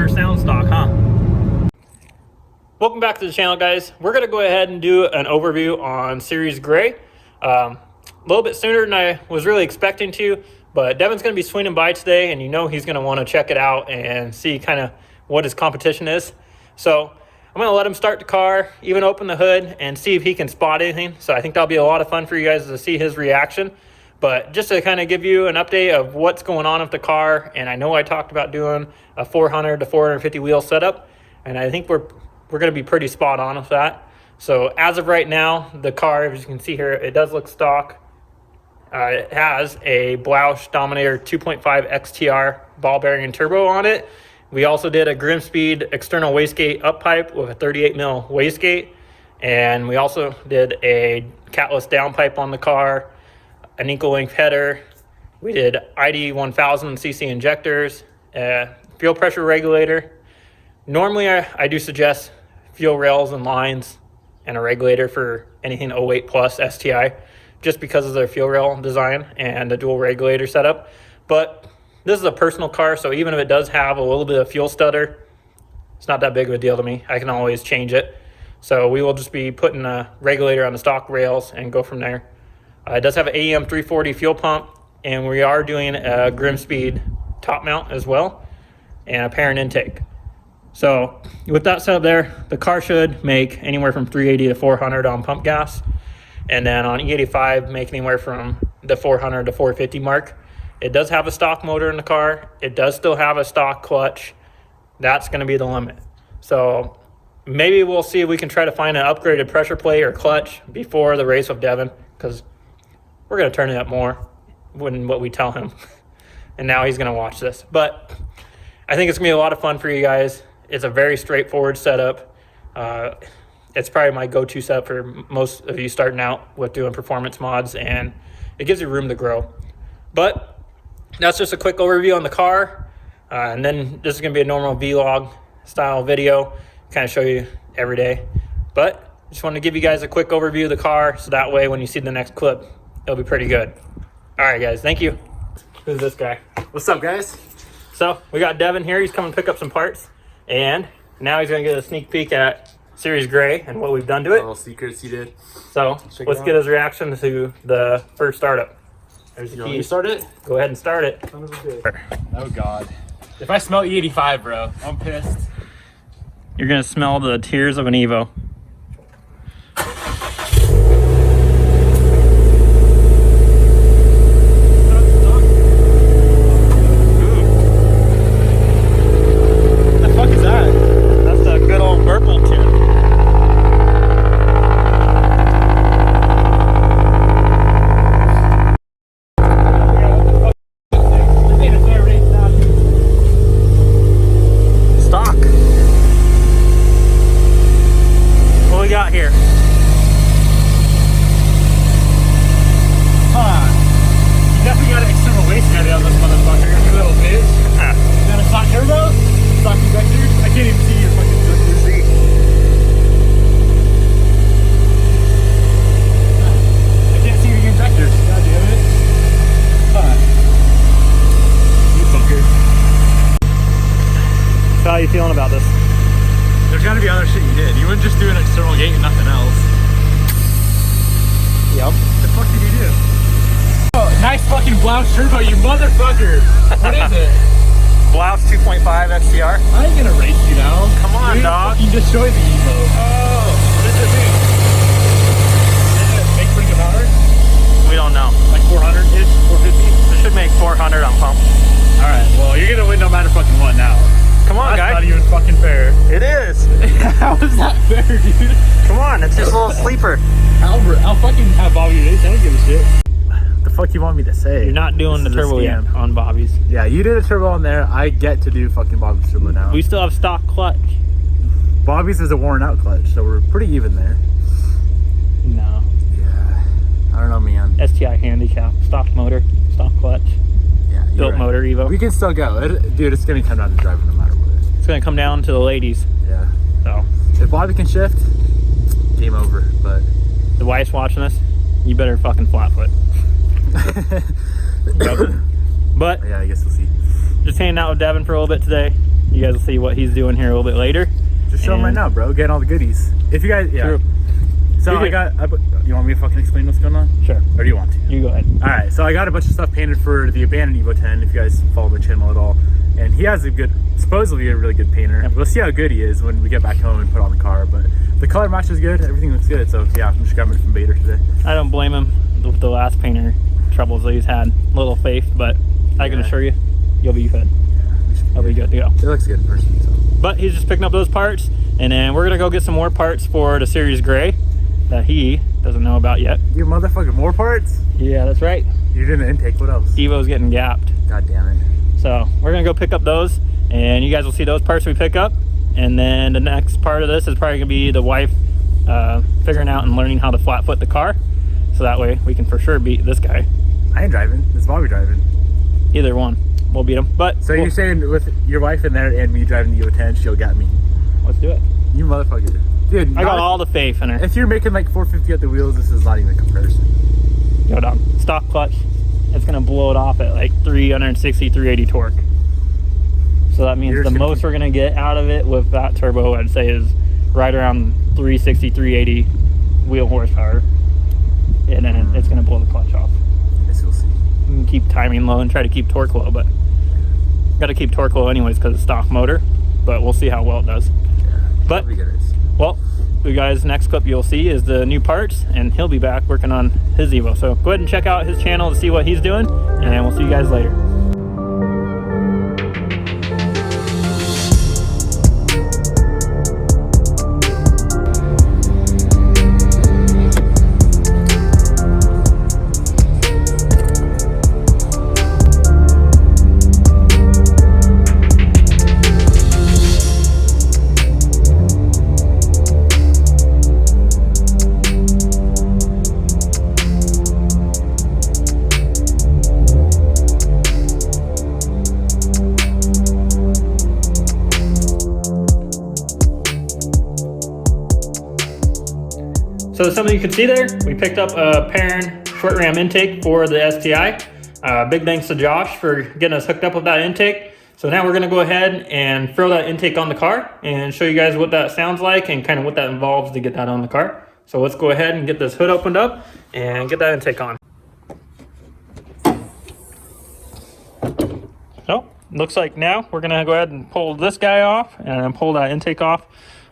better sound stock, huh? Welcome back to the channel, guys. We're going to go ahead and do an overview on Series Gray. A little bit sooner than I was really expecting to, but Devin's going to be swinging by today, and you know he's going to want to check it out and see kind of what his competition is. So I'm going to let him start the car, even open the hood, and see if he can spot anything. So I think that'll be a lot of fun for you guys to see his reaction. But just to kind of give you an update of what's going on with the car, and I know I talked about doing a 400 to 450 wheel setup, and I think we're going to be pretty spot on with that. So as of right now, the car, as you can see here, it does look stock. It has a Blouch Dominator 2.5 XTR ball bearing and turbo on it. We also did a Grimmspeed external wastegate uppipe with a 38 mil wastegate, and we also did a Catless downpipe on the car, an eco-length header. We did ID 1000 cc injectors, fuel pressure regulator. Normally I do suggest fuel rails and lines and a regulator for anything 08 plus STI, just because of their fuel rail design and the dual regulator setup. But this is a personal car, so even if it does have a little bit of fuel stutter, it's not that big of a deal to me. I can always change it. So we will just be putting a regulator on the stock rails and go from there. It does have an AEM 340 fuel pump, and we are doing a Grimmspeed top mount as well, and a Perrin Intake. So with that setup there, the car should make anywhere from 380 to 400 on pump gas, and then on E85 make anywhere from the 400 to 450 mark. It does have a stock motor in the car. It does still have a stock clutch. That's going to be the limit. So maybe we'll see if we can try to find an upgraded pressure plate or clutch before the race with Devin, because we're going to turn it up more when what we tell him. And now he's going to watch this. But I think it's going to be a lot of fun for you guys. It's a very straightforward setup. It's probably my go-to setup for most of you starting out with doing performance mods, and it gives you room to grow. But that's just a quick overview on the car, and then this is going to be a normal vlog style video, kind of show you every day. But just want to give you guys a quick overview of the car, so that way when you see the next clip, it'll be pretty good. All right, guys, thank you. Who's this guy? What's up, guys? So we got Devin here. He's coming to pick up some parts, and now he's going to get a sneak peek at Series Gray and what we've done to it. All secrets he did. So let's get his reaction to the first startup. There's the key. You start it? Go ahead and start it. Oh God! If I smell E85, bro, I'm pissed. You're gonna smell the tears of an Evo. What the fuck is that? That's a good old Burple tune. Got here. You definitely got an external wastegate on this motherfucker, you little bitch. You got a stock turbo? Stock injectors? I can't even see your fucking injectors. I can't see your injectors. God damn it. You fucker. So how are you feeling about this? There's gotta be other shit you did. You wouldn't just do an external gate and nothing else. Yep. What the fuck did you do? Oh, nice fucking Blouch turbo, you motherfucker. What is it? Blouch 2.5 XTR. I ain't gonna race you now. Come on, dog. You just showed the Evo. Oh, what does it mean? Does it make pretty good power? We don't know. Like 400-ish, 450? It should make 400 on pump. Alright, well, you're gonna win no matter fucking what now. Come on, That's guys. not even fucking fair. It is. How is that fair, dude? Come on, it's just a little sleeper. Albert, I'll fucking have Bobby race. I don't give a shit. What the fuck you want me to say? You're not doing the turbo yet on Bobby's. Yeah, you did a turbo on there. I get to do fucking Bobby's turbo now. We still have stock clutch. Bobby's is a worn out clutch, so we're pretty even there. No. Yeah. I don't know, man. STI handicap, stock motor, stock clutch, Yeah, built right. motor Evo. We can still go. Dude, it's gonna come down to driving no matter what. It's gonna come down to the ladies. Yeah. So if Bobby can shift, game over. But the wife's watching us, you better fucking flat foot. But yeah, I guess we'll see. just hanging out with Devin for a little bit today. you guys will see what he's doing here a little bit later. Just show him right now, bro. Getting all the goodies. If you guys, yeah. True. So you want me to fucking explain what's going on? Sure. Or do you want to? You go ahead. All right. So I got a bunch of stuff painted for the abandoned Evo 10. If you guys follow the channel at all, and he has supposedly a really good painter. Yep. We'll see how good he is when we get back home and put on the car. But the color match is good. Everything looks good. So yeah, I'm just grabbing it from Bader today. I don't blame him with the last painter troubles that he's had. Little faith, but I can assure you, you'll be good. You'll be good to go. It looks good in person. So. But he's just picking up those parts, and then we're gonna go get some more parts for the Series Gray that he doesn't know about yet. You motherfucking more parts? Yeah, that's right. You're doing the intake. What else? Evo's getting gapped. God damn it. So we're gonna go pick up those, and you guys will see those parts we pick up. And then the next part of this is probably gonna be the wife figuring out and learning how to flat foot the car, so that way we can for sure beat this guy. I ain't driving. It's Bobby driving. Either one, we'll beat him. But so you're saying with your wife in there and me driving the Evo 10, she'll get me? Let's do it. You motherfucker. Dude, I got all the faith in her. If you're making like 450 at the wheels, this is not even a comparison. Go down. Stock clutch. It's gonna blow it off at like 360, 380 torque. So that means the most we're gonna get out of it with that turbo, I'd say, is right around 360, 380 wheel horsepower. And then it's gonna blow the clutch off. Yes, we'll see. You can keep timing low and try to keep torque low, but gotta keep torque low anyways because it's stock motor. But we'll see how well it does. Yeah, but well, you guys, next clip you'll see is the new parts, and he'll be back working on his Evo. So go ahead and check out his channel to see what he's doing, and we'll see you guys later. So some of you can see there, we picked up a Perrin short ram intake for the STI. Big thanks to Josh for getting us hooked up with that intake. So now we're gonna go ahead and throw that intake on the car and show you guys what that sounds like and kind of what that involves to get that on the car. So let's go ahead and get this hood opened up and get that intake on. So looks like now we're gonna go ahead and pull this guy off and then pull that intake off.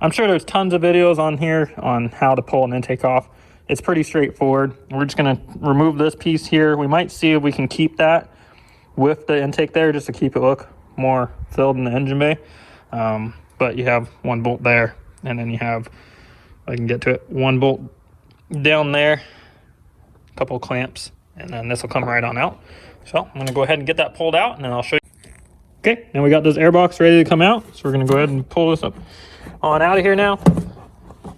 I'm sure there's tons of videos on here on how to pull an intake off. It's pretty straightforward. We're just gonna remove this piece here. We might see if we can keep that with the intake there just to keep it look more filled in the engine bay. But you have one bolt there, and then you have, I can get to it, one bolt down there, a couple clamps, and then this will come right on out. So I'm gonna go ahead and get that pulled out, and then I'll show you. Okay, now we got this airbox ready to come out. So we're gonna go ahead and pull this up on out of here now.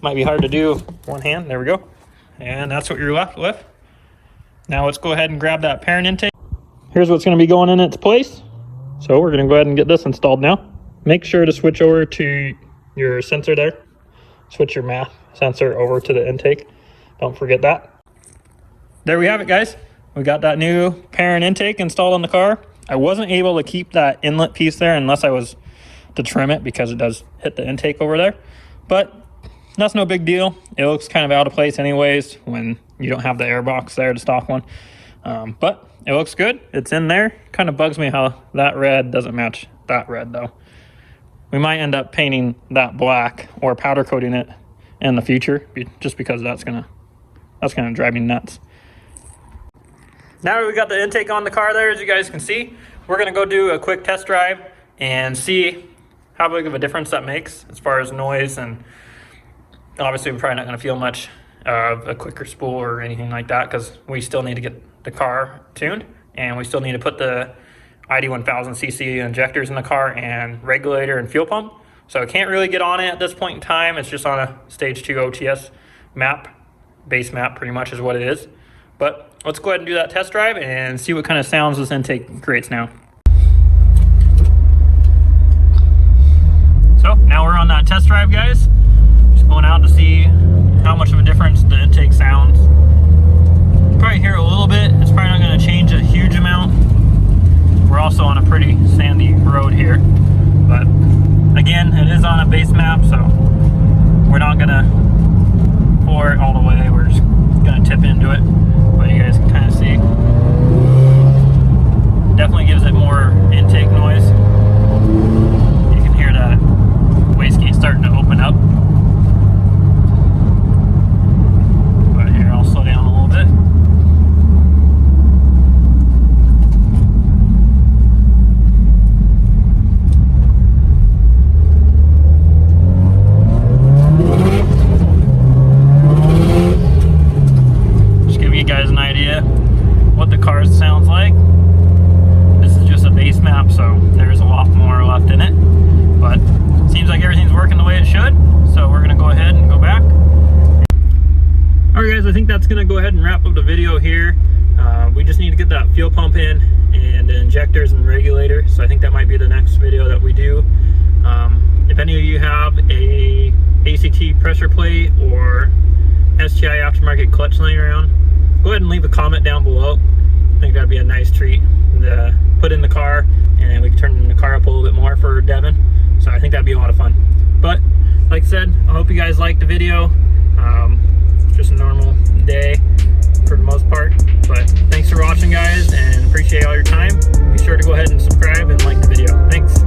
Might be hard to do one hand. There we go. And that's what you're left with. Now let's go ahead and grab that Perrin intake. Here's what's going to be going in its place. So we're going to go ahead and get this installed now. Make sure to switch over to your sensor there. Switch your math sensor over to the intake. Don't forget that. There we have it, guys. We got that new Perrin intake installed on the car. I wasn't able to keep that inlet piece there unless I was to trim it because it does hit the intake over there, but that's no big deal. It looks kind of out of place anyways when you don't have the airbox there, the stock one, but it looks good. It's in there. Kind of bugs me how that red doesn't match that red though. We might end up painting that black or powder coating it in the future just because that's gonna drive me nuts. Now that we got the intake on the car there, as you guys can see, we're gonna go do a quick test drive and see how big of a difference that makes as far as noise. And obviously we're probably not going to feel much of a quicker spool or anything like that because we still need to get the car tuned and we still need to put the ID 1000cc injectors in the car and regulator and fuel pump. So I can't really get on it at this point in time. It's just on a stage 2 OTS map, base map pretty much is what it is. But let's go ahead and do that test drive and see what kind of sounds this intake creates now. So now we're on that test drive, guys. Just going out to see how much of a difference the intake sounds. You probably hear a little bit. It's probably not going to change a huge amount. We're also on a pretty sandy road here, but again, it is on a base map, so we're not gonna pour it all the way. We're just gonna tip into it, but you guys can kind of see. Definitely gives it more intake noise. You can hear that wastegate starting to open up. But here, I'll slow down a little bit. Just give you guys an idea what the car sounds like. This is just a base map, so there's a lot more left in it. But it seems like everything's working the way it should, so we're gonna go ahead and go back. Alright guys, I think that's gonna go ahead and wrap up the video here. We just need to get that fuel pump in and the injectors and regulator, so I think that might be the next video that we do. If any of you have a ACT pressure plate or STI aftermarket clutch laying around, go ahead and leave a comment down below. I think that'd be a nice treat to put in the car, and we can turn the car up a little bit more for Devin. So I think that'd be a lot of fun. But like I said, I hope you guys liked the video. Just a normal day for the most part. But thanks for watching, guys, and appreciate all your time. Be sure to go ahead and subscribe and like the video. Thanks.